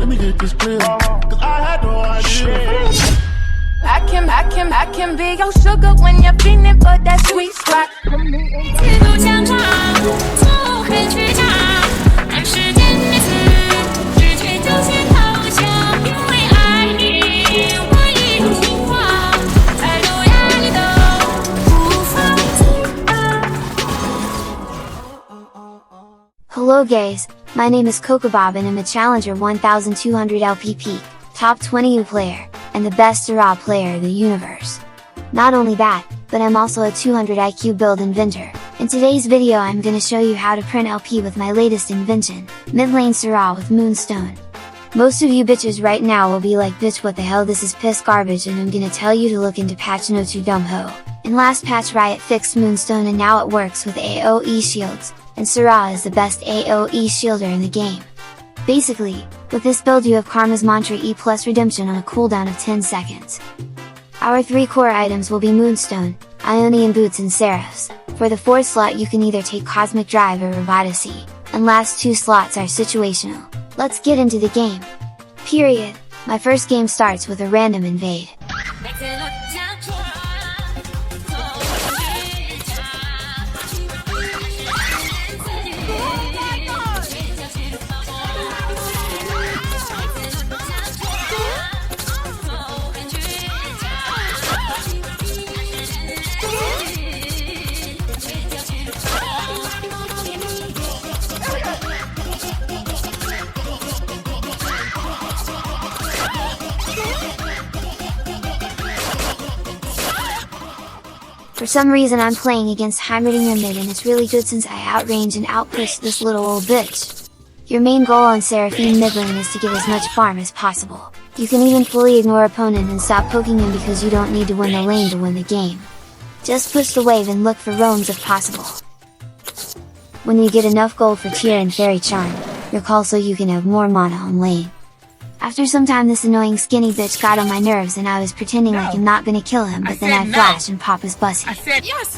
Let me get this clear, cause I had no idea. I can be your sugar when you're feeling for that sweet spot. 自不强闯，从何去查？按时间的词，直觉就先投降，因为爱你，我一如情话，太多压力都无法抵挡。 Hello guys, my name is Cocabob and I'm a Challenger 1200 LPP, top 20 U player, and the best Sera player in the universe. Not only that, but I'm also a 200 IQ build inventor. In today's video I'm gonna show you how to print LP with my latest invention, mid lane Sera with Moonstone. Most of you bitches right now will be like, bitch what the hell, this is piss garbage, and I'm gonna tell you to look into patch no 2 dumb ho. In last patch Riot fixed Moonstone and now it works with AoE shields, and Sera is the best AoE shielder in the game. Basically, with this build you have Karma's Mantra E plus Redemption on a cooldown of 10 seconds. Our 3 core items will be Moonstone, Ionian Boots and Sera's. For the 4th slot you can either take Cosmic Drive or Shieldussy, and last 2 slots are situational. Let's get into the game! Period. My first game starts with a random invade. For some reason I'm playing against Heimerdinger mid and it's really good since I outrange and outpush this little old bitch. Your main goal on Seraphine mid lane is to get as much farm as possible. You can even fully ignore opponent and stop poking him because you don't need to win the lane to win the game. Just push the wave and look for roams if possible. When you get enough gold for Tier and Fairy Charm, recall so you can have more mana on lane. After some time this annoying skinny bitch got on my nerves and I was pretending like I'm not gonna kill him, but then I flash and pop his bussy. I said yes!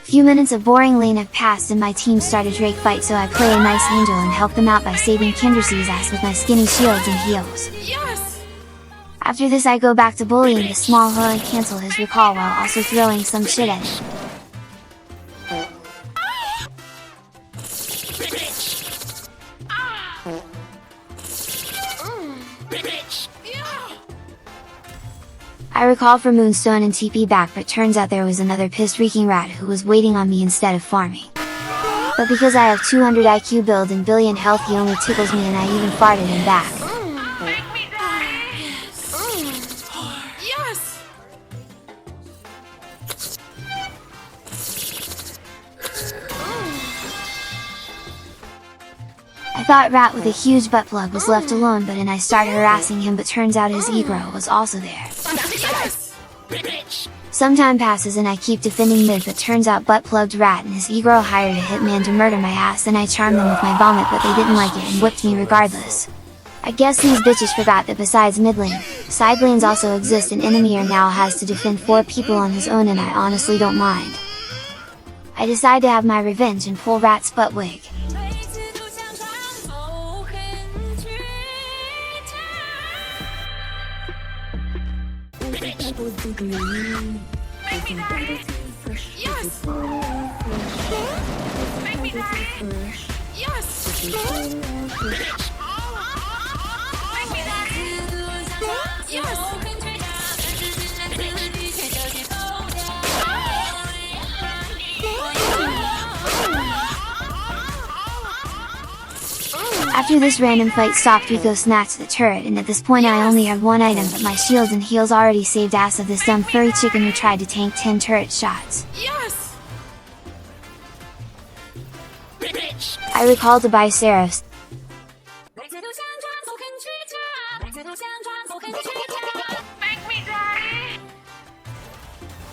Few minutes of boring lane have passed and my team started Drake fight, so I play a nice angel and help them out by saving Kindersy's ass with my skinny shields and heals. Yes! After this I go back to bullying the small hoe and cancel his recall while also throwing some shit at him. I recall for Moonstone and TP back, but turns out there was another pissed reeking rat who was waiting on me instead of farming. But because I have 200 IQ build and billion health he only tickles me and I even farted him back. Yes! I thought rat with a huge butt plug was left alone, but then I started harassing him, but turns out his egro was also there. Some time passes and I keep defending mid, but turns out butt plugged rat and his egro hired a hitman to murder my ass, and I charmed them with my vomit but they didn't like it and whipped me regardless. I guess these bitches forgot that besides mid lane, side lanes also exist and enemy now has to defend 4 people on his own, and I honestly don't mind. I decide to have my revenge and pull rat's butt wig. Yes! Make me die! Yes! Make me die! Yes! After this random fight stopped we go snatch the turret, and at this point I only have 1 item, but my shields and heals already saved ass of this dumb furry chicken who tried to tank 10 turret shots. Yes! I recall to buy Sera's, Make me die!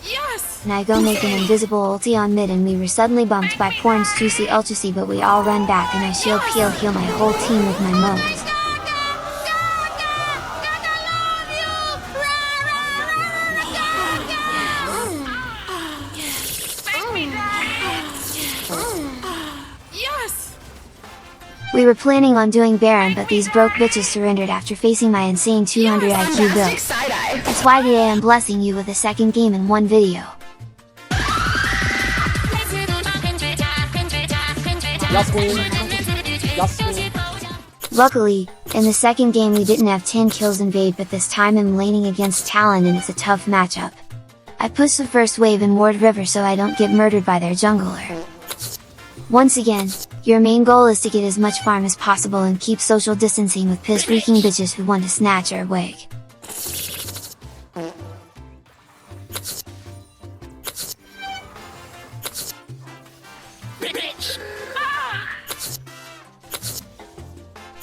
Yes! and I go make an invisible ulti on mid, and we were suddenly bumped by Porn's 2C Ultracy, but we all run back and I shield peel heal my whole team with my moans. We were planning on doing Baron, but these broke bitches surrendered after facing my insane 200 IQ build. That's why today I'm blessing you with a second game in one video. Luckily, in the second game we didn't have 10 kills invade, but this time I'm laning against Talon and it's a tough matchup. I pushed the first wave in Ward River so I don't get murdered by their jungler. Once again, your main goal is to get as much farm as possible and keep social distancing with piss freaking bitches who want to snatch your wig.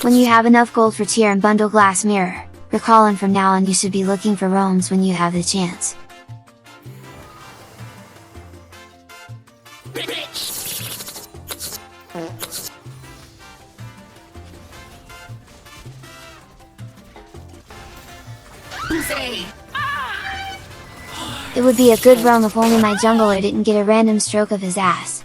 When you have enough gold for tier and bundle glass mirror, recalling from now on you should be looking for roams when you have the chance. It would be a good roam if only my jungler didn't get a random stroke of his ass.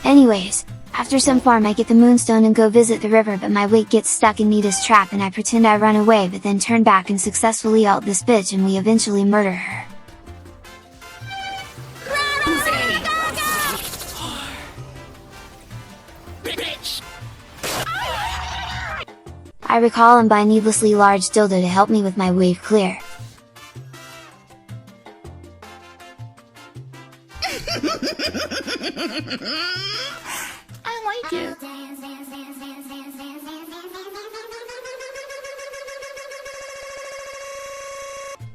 Anyways, after some farm I get the Moonstone and go visit the river, but my wig gets stuck in Nita's trap and I pretend I run away but then turn back and successfully ult this bitch and we eventually murder her. I recall and buy needlessly large dildo to help me with my wave clear. I like you.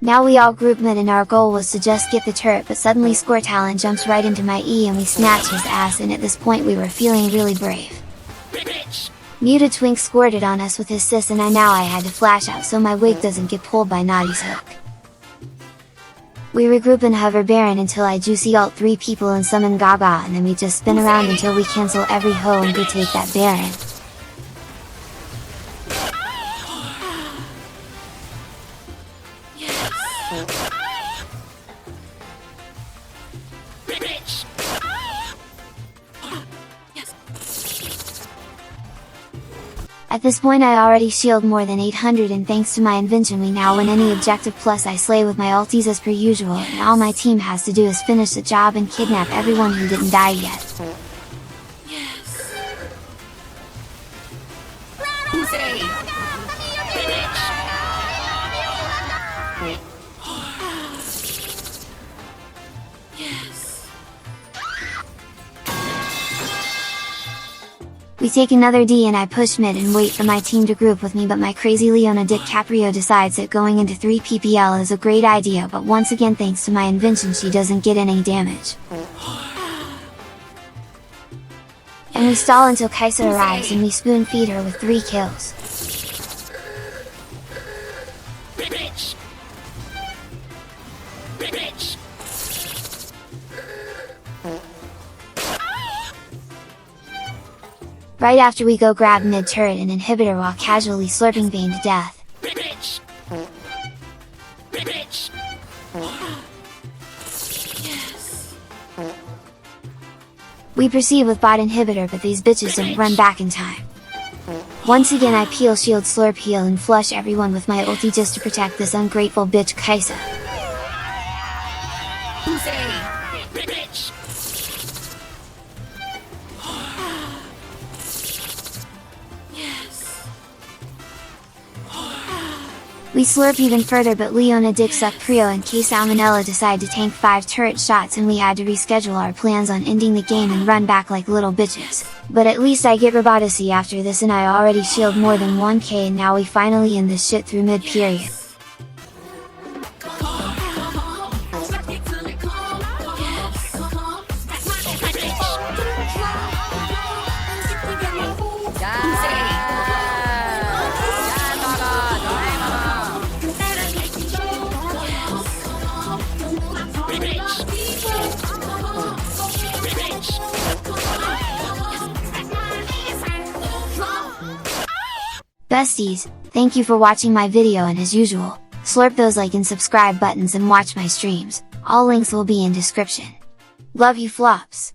Now we all group mid and our goal was to just get the turret, but suddenly Talon jumps right into my E and we snatch his ass, and at this point we were feeling really brave. Muta Twink squirted on us with his sis and I had to flash out so my wig doesn't get pulled by Naughty's hook. We regroup and hover Baron until I juicy ult 3 people and summon Gaga, and then we just spin around until we cancel every hoe and go take that Baron. At this point I already shield more than 800, and thanks to my invention we now win any objective, plus I slay with my ultis as per usual, and all my team has to do is finish the job and kidnap everyone who didn't die yet. We take another D and I push mid and wait for my team to group with me, but my crazy Leona DiCaprio decides that going into 3 PPL is a great idea, but once again thanks to my invention she doesn't get any damage. And we stall until Kaisa arrives and we spoon feed her with 3 kills. Right after we go grab mid turret and inhibitor while casually slurping Vayne to death. We proceed with bot inhibitor, but these bitches don't run back in time. Once again I peel shield slurp heal and flush everyone with my ulti just to protect this ungrateful bitch Kaisa. We slurp even further, but Leona Dick suck Prio and K Salmonella decide to tank 5 turret shots and we had to reschedule our plans on ending the game and run back like little bitches. But at least I get Robotacy after this and I already shield more than 1k, and now we finally end this shit through mid period. Besties, thank you for watching my video, and as usual, Slurp those like and subscribe buttons and watch my streams, all links will be in description. Love you flops!